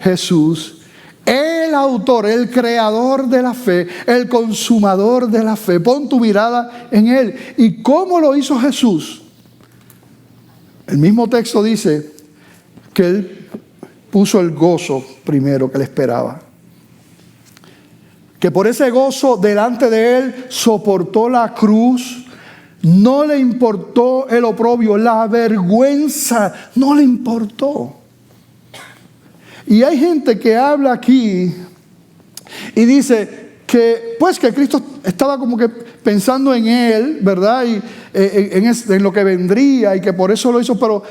S1: Jesús, el autor, el creador de la fe, el consumador de la fe. Pon tu mirada en Él. ¿Y cómo lo hizo Jesús? El mismo texto dice que Él puso el gozo primero que le esperaba. Que por ese gozo delante de Él soportó la cruz. No le importó el oprobio, la vergüenza, no le importó. Y hay gente que habla aquí y dice que pues que Cristo estaba como que pensando en Él, ¿verdad? Y en lo que vendría y que por eso lo hizo, pero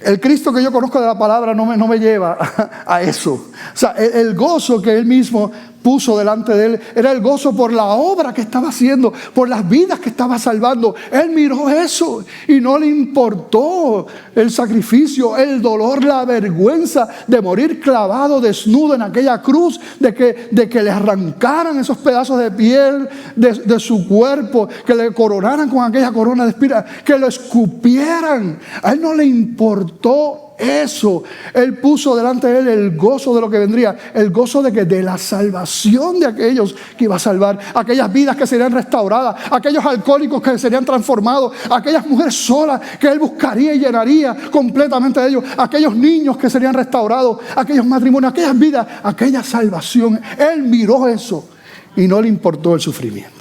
S1: El Cristo que yo conozco de la palabra no me lleva a eso. O sea, el gozo que Él mismo puso delante de Él era el gozo por la obra que estaba haciendo, por las vidas que estaba salvando. Él miró eso y no le importó el sacrificio, el dolor, la vergüenza de morir clavado desnudo en aquella cruz, de que le arrancaran esos pedazos de piel de su cuerpo, que le coronaran con aquella corona de espinas, que lo escupieran. A Él no le importó eso. Él puso delante de Él el gozo de lo que vendría, el gozo de la salvación de aquellos que iba a salvar, aquellas vidas que serían restauradas, aquellos alcohólicos que serían transformados, aquellas mujeres solas que Él buscaría y llenaría completamente de ellos, aquellos niños que serían restaurados, aquellos matrimonios, aquellas vidas, aquella salvación. Él miró eso y no le importó el sufrimiento.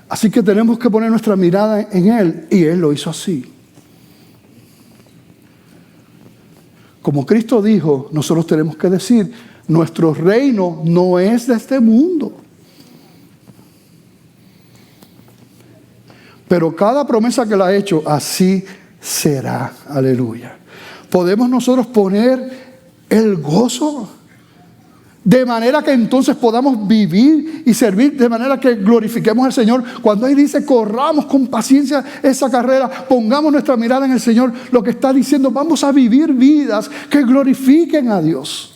S1: Así que tenemos que poner nuestra mirada en Él, y Él lo hizo así. Como Cristo dijo, nosotros tenemos que decir, nuestro reino no es de este mundo. Pero cada promesa que le ha hecho, así será. Aleluya. ¿Podemos nosotros poner el gozo? De manera que entonces podamos vivir y servir, de manera que glorifiquemos al Señor. Cuando Él dice, corramos con paciencia esa carrera, pongamos nuestra mirada en el Señor, lo que está diciendo, vamos a vivir vidas que glorifiquen a Dios.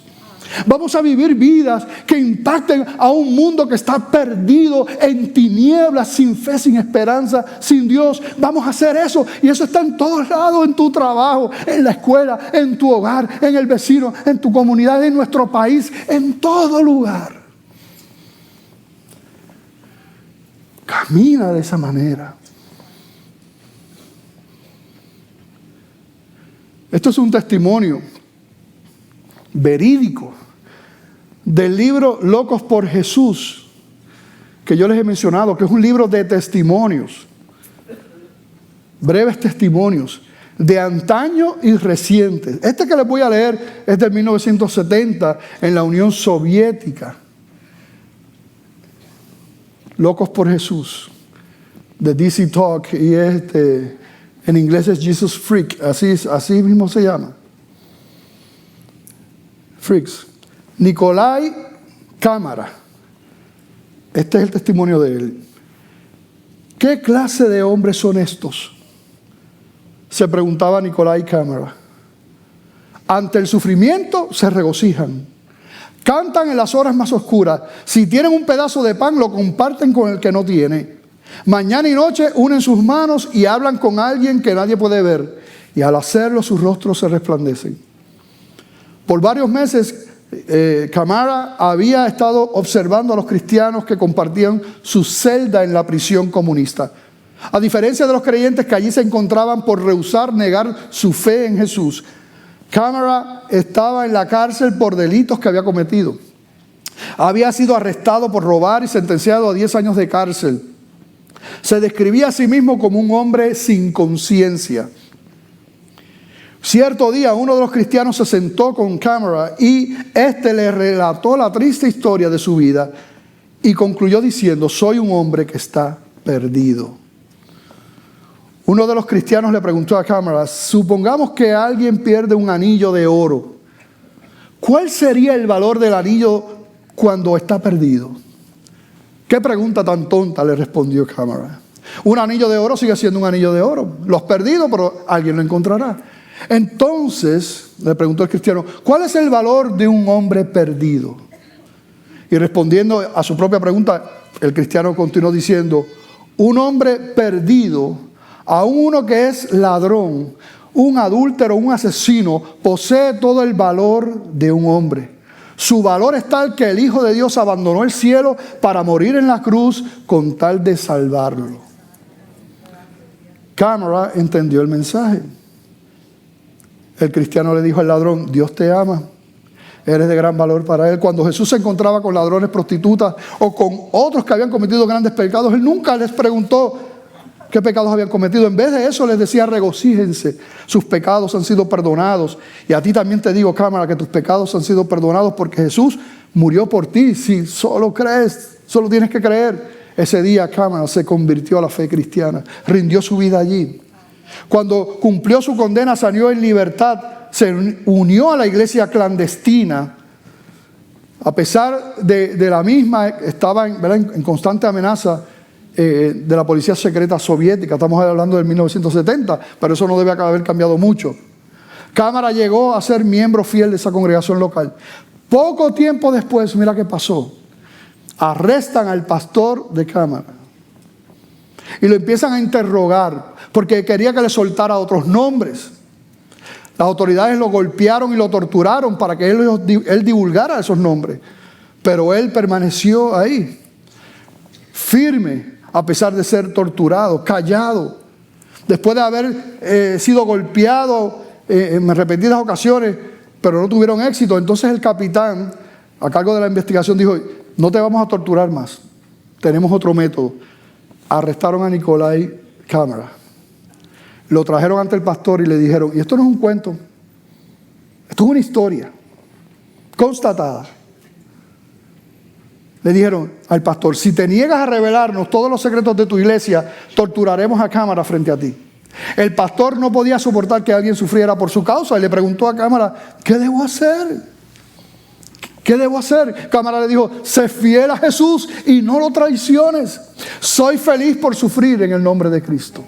S1: Vamos a vivir vidas que impacten a un mundo que está perdido en tinieblas, sin fe, sin esperanza, sin Dios. Vamos a hacer eso, y eso está en todos lados, en tu trabajo, en la escuela, en tu hogar, en el vecino, en tu comunidad, en nuestro país, en todo lugar. Camina de esa manera. Esto es un testimonio verídico del libro Locos por Jesús, que yo les he mencionado, que es un libro de testimonios, breves testimonios de antaño y recientes. Este que les voy a leer es de 1970 en la Unión Soviética. Locos por Jesús, de DC Talk, y en inglés es Jesus Freak, así mismo se llama. Freaks. Nikolai Cámara. Este es el testimonio de él. ¿Qué clase de hombres son estos?, se preguntaba Nikolai Cámara. Ante el sufrimiento se regocijan. Cantan en las horas más oscuras. Si tienen un pedazo de pan, lo comparten con el que no tiene. Mañana y noche unen sus manos y hablan con alguien que nadie puede ver. Y al hacerlo, sus rostros se resplandecen. Por varios meses, Cámara había estado observando a los cristianos que compartían su celda en la prisión comunista. A diferencia de los creyentes que allí se encontraban por rehusar negar su fe en Jesús, Cámara estaba en la cárcel por delitos que había cometido. Había sido arrestado por robar y sentenciado a 10 años de cárcel. Se describía a sí mismo como un hombre sin conciencia. Cierto día, uno de los cristianos se sentó con Cámara y le relató la triste historia de su vida y concluyó diciendo: soy un hombre que está perdido. Uno de los cristianos le preguntó a Cámara: supongamos que alguien pierde un anillo de oro. ¿Cuál sería el valor del anillo cuando está perdido? ¿Qué pregunta tan tonta?, le respondió Cámara. Un anillo de oro sigue siendo un anillo de oro. Lo has perdido, pero alguien lo encontrará. Entonces, le preguntó el cristiano: ¿cuál es el valor de un hombre perdido? Y respondiendo a su propia pregunta, el cristiano continuó diciendo: un hombre perdido, aun uno que es ladrón, un adúltero, un asesino, posee todo el valor de un hombre. Su valor es tal que el Hijo de Dios abandonó el cielo para morir en la cruz con tal de salvarlo. Cámara entendió el mensaje. El cristiano le dijo al ladrón: Dios te ama, eres de gran valor para Él. Cuando Jesús se encontraba con ladrones, prostitutas o con otros que habían cometido grandes pecados, Él nunca les preguntó qué pecados habían cometido. En vez de eso les decía: regocíjense, sus pecados han sido perdonados. Y a ti también te digo, Cámara, que tus pecados han sido perdonados porque Jesús murió por ti. Si solo crees, solo tienes que creer. Ese día Cámara se convirtió a la fe cristiana, rindió su vida allí. Cuando cumplió su condena, salió en libertad, se unió a la iglesia clandestina. A pesar de la misma, estaba en constante amenaza de la policía secreta soviética. Estamos hablando del 1970, pero eso no debe haber cambiado mucho. Cámara llegó a ser miembro fiel de esa congregación local. Poco tiempo después, mira qué pasó. Arrestan al pastor de Cámara y lo empiezan a interrogar porque quería que le soltara otros nombres. Las autoridades lo golpearon y lo torturaron para que él divulgara esos nombres. Pero él permaneció ahí, firme, a pesar de ser torturado, callado. Después de haber sido golpeado en repetidas ocasiones, pero no tuvieron éxito. Entonces el capitán, a cargo de la investigación, dijo: no te vamos a torturar más, tenemos otro método. Arrestaron a Nikolai Cámara. Lo trajeron ante el pastor y le dijeron: y esto no es un cuento, esto es una historia constatada. Le dijeron al pastor: si te niegas a revelarnos todos los secretos de tu iglesia, torturaremos a Cámara frente a ti. El pastor no podía soportar que alguien sufriera por su causa y le preguntó a Cámara: ¿qué debo hacer? ¿Qué debo hacer? Cámara le dijo: sé fiel a Jesús y no lo traiciones. Soy feliz por sufrir en el nombre de Cristo.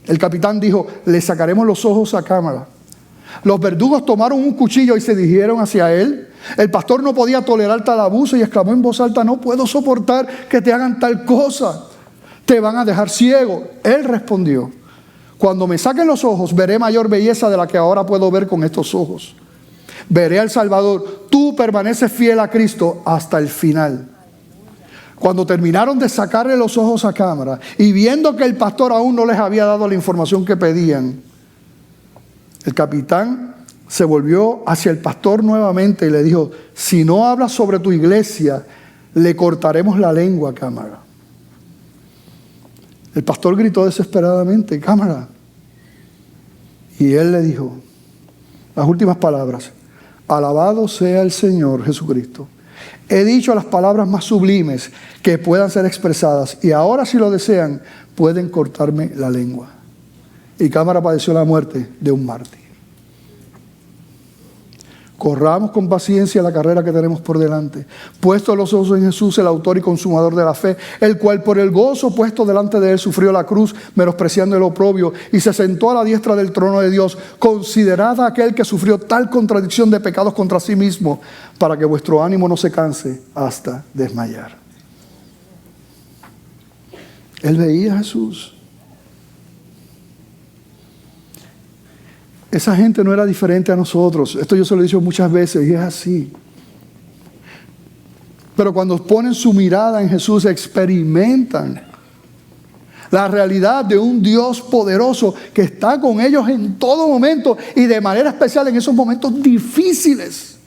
S1: El capitán dijo: le sacaremos los ojos a Cámara. Los verdugos tomaron un cuchillo y se dirigieron hacia él. El pastor no podía tolerar tal abuso y exclamó en voz alta: no puedo soportar que te hagan tal cosa. Te van a dejar ciego. Él respondió: cuando me saquen los ojos, veré mayor belleza de la que ahora puedo ver con estos ojos. Veré al Salvador. Tú permaneces fiel a Cristo hasta el final. Cuando terminaron de sacarle los ojos a Cámara y viendo que el pastor aún no les había dado la información que pedían, el capitán se volvió hacia el pastor nuevamente y le dijo: si no hablas sobre tu iglesia, le cortaremos la lengua a Cámara. El pastor gritó desesperadamente: Cámara. Y él le dijo las últimas palabras: alabado sea el Señor Jesucristo. He dicho las palabras más sublimes que puedan ser expresadas, y ahora, si lo desean, pueden cortarme la lengua. Y Cámara padeció la muerte de un mártir. Corramos con paciencia la carrera que tenemos por delante, puestos los ojos en Jesús, el autor y consumador de la fe, el cual por el gozo puesto delante de él sufrió la cruz, menospreciando el oprobio, y se sentó a la diestra del trono de Dios. Considerad a aquel que sufrió tal contradicción de pecados contra sí mismo, para que vuestro ánimo no se canse hasta desmayar. Él veía a Jesús. Esa gente no era diferente a nosotros. Esto yo se lo he dicho muchas veces y es así. Pero cuando ponen su mirada en Jesús, experimentan la realidad de un Dios poderoso que está con ellos en todo momento y de manera especial en esos momentos difíciles.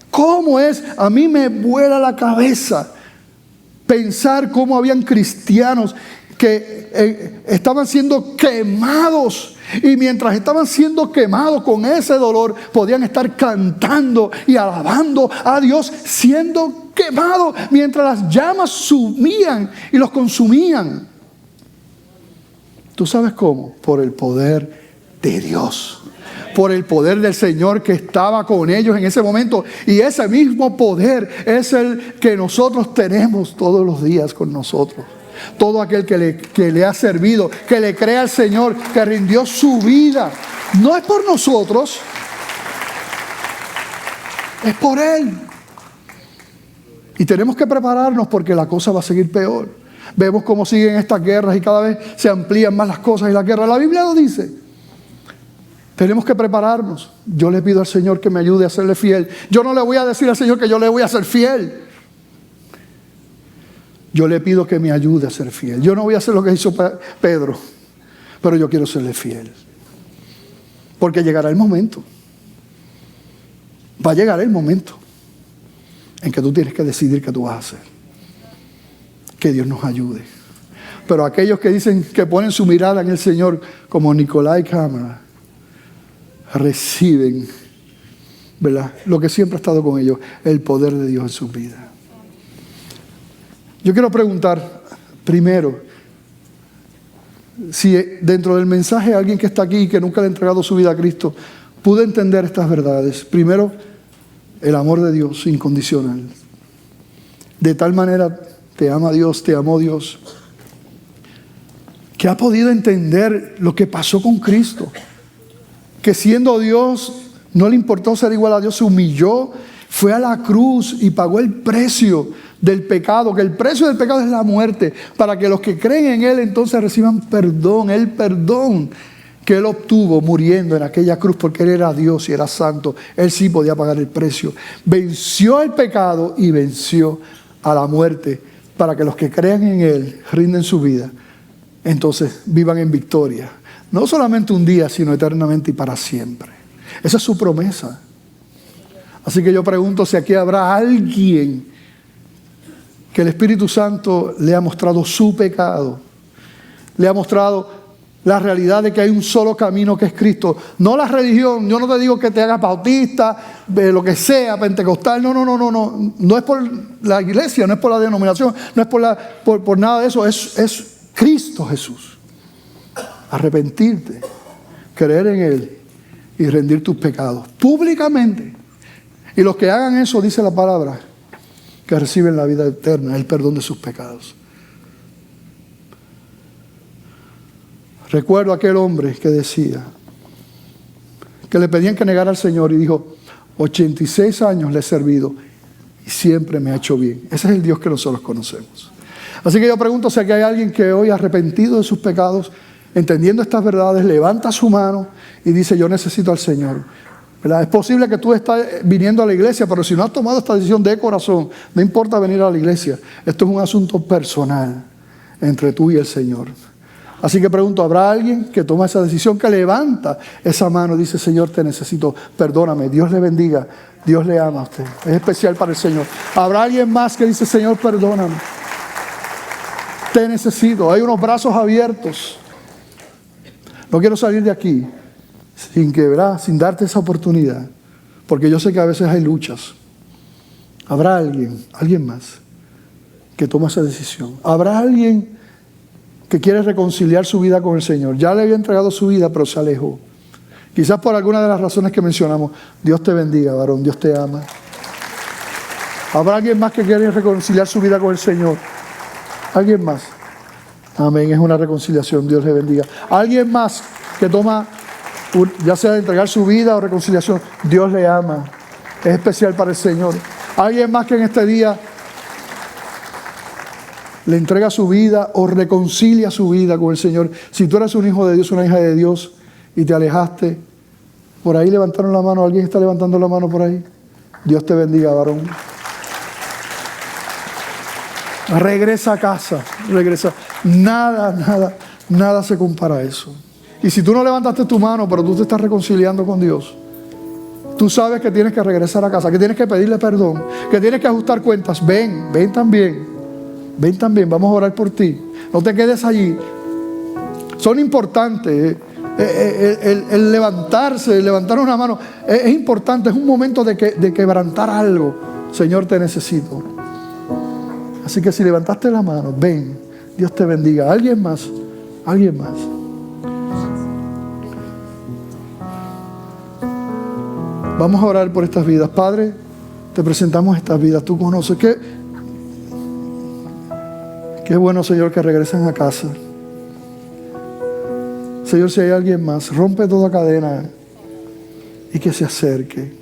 S1: ¿Cómo es? A mí me vuela la cabeza pensar cómo habían cristianos que estaban siendo quemados, y mientras estaban siendo quemados con ese dolor, podían estar cantando y alabando a Dios siendo quemados, mientras las llamas sumían y los consumían. ¿Tú sabes cómo? Por el poder de Dios, por el poder del Señor que estaba con ellos en ese momento. Y ese mismo poder es el que nosotros tenemos todos los días con nosotros. Todo aquel que le ha servido, que le cree al Señor, que rindió su vida, no es por nosotros, es por Él. Y tenemos que prepararnos porque la cosa va a seguir peor. Vemos cómo siguen estas guerras y cada vez se amplían más las cosas y las guerras. La Biblia lo dice. Tenemos que prepararnos. Yo le pido al Señor que me ayude a serle fiel. Yo no le voy a decir al Señor que yo le voy a ser fiel. Yo le pido que me ayude a ser fiel. Yo no voy a hacer lo que hizo Pedro, pero yo quiero serle fiel. Porque llegará el momento. Va a llegar el momento en que tú tienes que decidir qué tú vas a hacer. Que Dios nos ayude. Pero aquellos que dicen que ponen su mirada en el Señor, como Nikolai Cámara, reciben ¿verdad? Lo que siempre ha estado con ellos, el poder de Dios en sus vidas. Yo quiero preguntar primero, si dentro del mensaje alguien que está aquí y que nunca le ha entregado su vida a Cristo, pudo entender estas verdades. Primero, el amor de Dios incondicional. De tal manera te ama Dios, te amó Dios, que ha podido entender lo que pasó con Cristo. Que siendo Dios, no le importó ser igual a Dios, se humilló, fue a la cruz y pagó el precio del pecado, que el precio del pecado es la muerte, para que los que creen en Él entonces reciban perdón, el perdón que Él obtuvo muriendo en aquella cruz, porque Él era Dios y era santo. Él sí podía pagar el precio. Venció el pecado y venció a la muerte, para que los que crean en Él rinden su vida, entonces vivan en victoria. No solamente un día, sino eternamente y para siempre. Esa es su promesa. Así que yo pregunto si aquí habrá alguien que el Espíritu Santo le ha mostrado su pecado, le ha mostrado la realidad de que hay un solo camino, que es Cristo. No la religión. Yo no te digo que te hagas bautista, lo que sea, pentecostal. No. No es por la iglesia, no es por la denominación, no es por nada de eso. Es Cristo Jesús. Arrepentirte, creer en Él y rendir tus pecados públicamente. Y los que hagan eso, dice la palabra, que reciben la vida eterna, el perdón de sus pecados. Recuerdo a aquel hombre que decía, que le pedían que negara al Señor y dijo, 86 años le he servido y siempre me ha hecho bien. Ese es el Dios que nosotros conocemos. Así que yo pregunto si aquí hay alguien que hoy, arrepentido de sus pecados, entendiendo estas verdades, levanta su mano y dice, yo necesito al Señor. ¿Verdad? Es posible que tú estás viniendo a la iglesia, pero si no has tomado esta decisión de corazón, no importa venir a la iglesia. Esto es un asunto personal entre tú y el Señor. Así que pregunto, ¿habrá alguien que toma esa decisión, que levanta esa mano y dice, Señor, te necesito, perdóname, Dios le bendiga, Dios le ama a usted, es especial para el Señor? ¿Habrá alguien más que dice, Señor, perdóname, te necesito? Hay unos brazos abiertos. No quiero salir de aquí sin darte esa oportunidad, porque yo sé que a veces hay luchas. ¿Habrá alguien más que toma esa decisión? ¿Habrá alguien que quiere reconciliar su vida con el Señor? Ya le había entregado su vida, pero se alejó. Quizás por alguna de las razones que mencionamos. Dios te bendiga, varón, Dios te ama. ¿Habrá alguien más que quiere reconciliar su vida con el Señor? ¿Alguien más? Amén, es una reconciliación, Dios le bendiga. ¿Alguien más que toma, ya sea de entregar su vida o reconciliación? Dios le ama, es especial para el Señor. ¿Alguien más que en este día le entrega su vida o reconcilia su vida con el Señor? Si tú eres un hijo de Dios, una hija de Dios y te alejaste, por ahí levantaron la mano. ¿Alguien está levantando la mano por ahí? Dios te bendiga, varón. Regresa a casa, regresa. Nada se compara a eso. Y si tú no levantaste tu mano, pero tú te estás reconciliando con Dios, tú sabes que tienes que regresar a casa, que tienes que pedirle perdón, que tienes que ajustar cuentas. Ven también, vamos a orar por ti. No te quedes allí. Son importantes. El levantarse, levantar una mano, es importante, es un momento de quebrantar algo. Señor, te necesito. Así que si levantaste la mano, ven, Dios te bendiga. ¿Alguien más? Vamos a orar por estas vidas. Padre, te presentamos estas vidas. Tú conoces. Qué bueno, Señor, que regresen a casa. Señor, si hay alguien más, rompe toda cadena y que se acerque.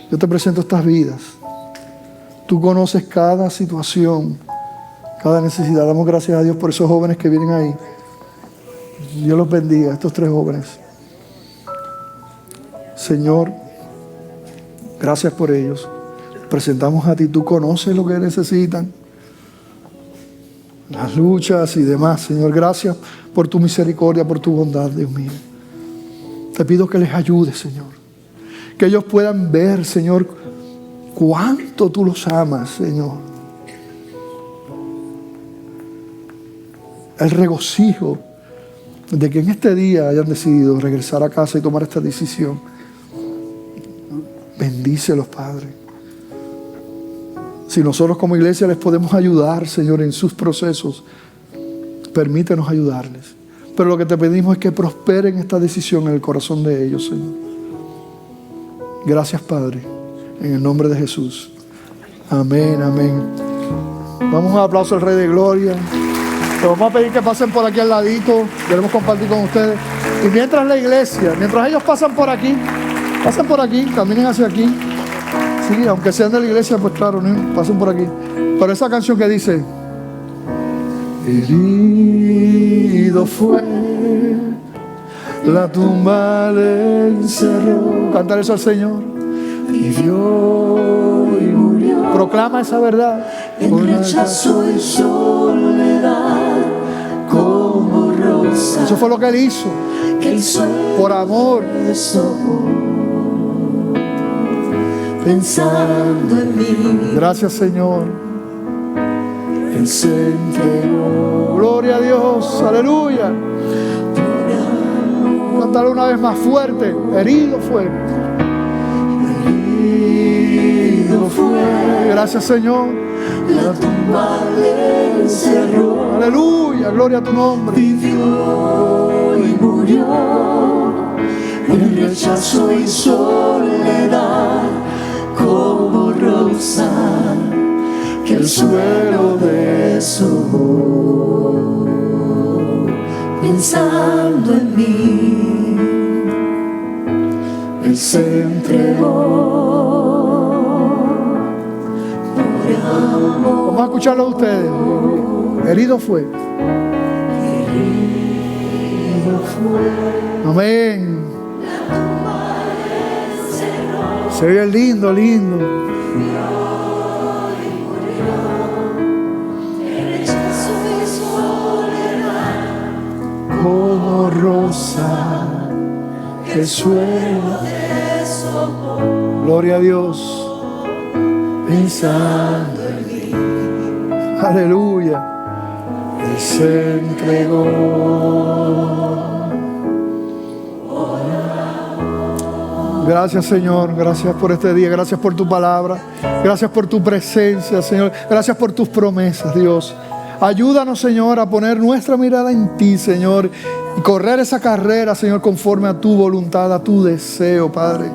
S1: Yo te presento estas vidas. Tú conoces cada situación, cada necesidad. Damos gracias a Dios por esos jóvenes que vienen ahí. Dios los bendiga, estos 3 jóvenes. Señor, gracias por ellos. Presentamos a ti. Tú conoces lo que necesitan, las luchas y demás. Señor, gracias por tu misericordia, por tu bondad, Dios mío. Te pido que les ayudes, Señor. Que ellos puedan ver, Señor, cuánto tú los amas, Señor. El regocijo de que en este día hayan decidido regresar a casa y tomar esta decisión. Bendícelos, Padre. Si nosotros como iglesia les podemos ayudar, Señor, en sus procesos, permítenos ayudarles. Pero lo que te pedimos es que prosperen esta decisión en el corazón de ellos, Señor. Gracias, Padre, en el nombre de Jesús. Amén, amén. Vamos a un aplauso al Rey de Gloria. Les vamos a pedir que pasen por aquí al ladito. Queremos compartir con ustedes. Y mientras la iglesia, mientras ellos pasan por aquí, caminen hacia aquí. Sí, aunque sean de la iglesia, pues claro, ¿no? Pasen por aquí. Pero esa canción que dice: herido fue, la tumba le encerró. Cantar eso al Señor.
S2: Vivió y murió.
S1: Proclama esa verdad.
S2: En rechazo y soledad, como rosa.
S1: Eso fue lo que Él hizo.
S2: Que el sol
S1: Por amor.
S2: Pensando en mí.
S1: Gracias, Señor.
S2: Él se entregó.
S1: Gloria a Dios. Aleluya. Cántalo una vez más fuerte. Herido fue.
S2: Herido fue.
S1: Gracias, Señor.
S2: La tumba le encerró.
S1: Aleluya. Gloria a tu nombre.
S2: Vivió y murió. En rechazo y soledad, como rosa que el suelo deshojó. Pensando en mí, Él se entregó por amor.
S1: Vamos a escucharlo a ustedes. Herido fue.
S2: Herido fue.
S1: Amén. Se ve lindo, lindo. Como rosa que suena. Gloria a Dios. Pensando en mí. Aleluya. Él se entregó. Gracias, Señor. Gracias por este día. Gracias por tu palabra. Gracias por tu presencia, Señor. Gracias por tus promesas, Dios. Ayúdanos, Señor, a poner nuestra mirada en ti, Señor, y correr esa carrera, Señor, conforme a tu voluntad, a tu deseo, Padre.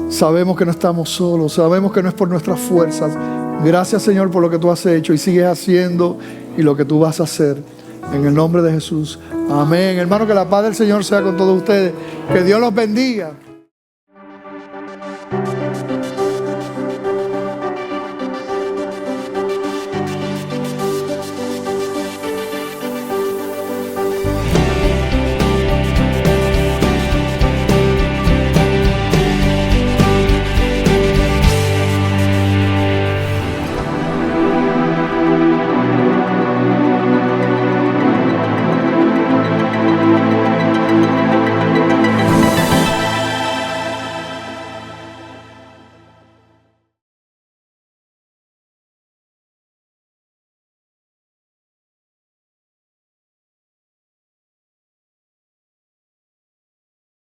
S1: Sabemos que no estamos solos. Sabemos que no es por nuestras fuerzas. Gracias, Señor, por lo que tú has hecho y sigues haciendo y lo que tú vas a hacer. En el nombre de Jesús. Amén. Hermano, que la paz del Señor sea con todos ustedes. Que Dios los bendiga.